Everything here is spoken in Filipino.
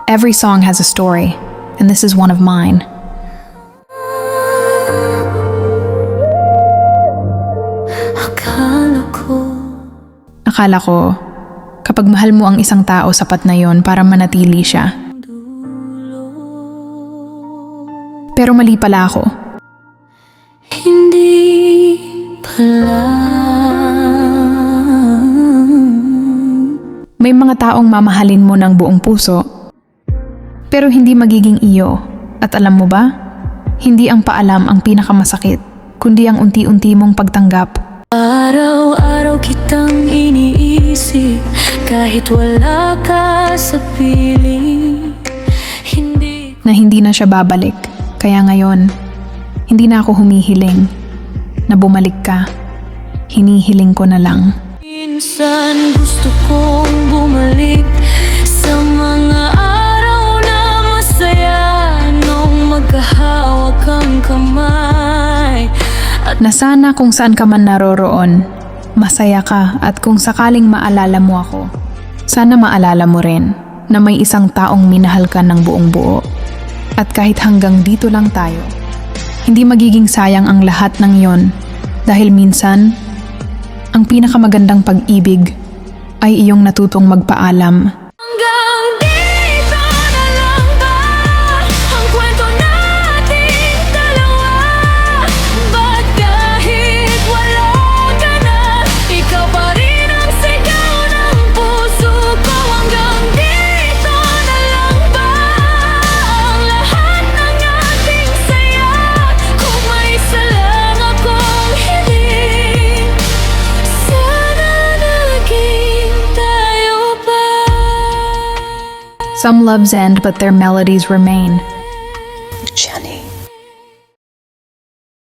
Every song has a story, and this is one of mine. Akala ko, kapag mahal mo ang isang tao, sapat na yon para manatili siya. Pero mali pala ako. Hindi pala. May mga taong mamahalin mo ng buong puso, pero hindi magiging iyo. At alam mo ba, hindi ang paalam ang pinakamasakit, kundi ang unti-unti mong pagtanggap. Araw-araw kitang iniisip, kahit wala ka sa piling. Na hindi na siya babalik. Kaya ngayon, hindi na ako humihiling na bumalik ka. Hinihiling ko na lang. Minsan gusto kong bumalik sa mga araw na masaya, nung magkahawak ang kamay. Na sana kung saan ka man naroroon, masaya ka, at kung sakaling maalala mo ako, sana maalala mo rin na may isang taong minahal ka ng buong buo. At kahit hanggang dito lang tayo, hindi magiging sayang ang lahat ng yon, dahil minsan, ang pinakamagandang pag-ibig ay iyong natutong magpaalam. Hanggang dito na lang ba ang kwento nating dalawa? Ba't kahit wala ka na, ikaw pa rin ang sigaw ng puso ko? Hanggang dito na lang ba ang lahat ng ating saya? Kung may isa lang akong hiling, sana naging tayo pa. Some loves end but their melodies remain. Jenny.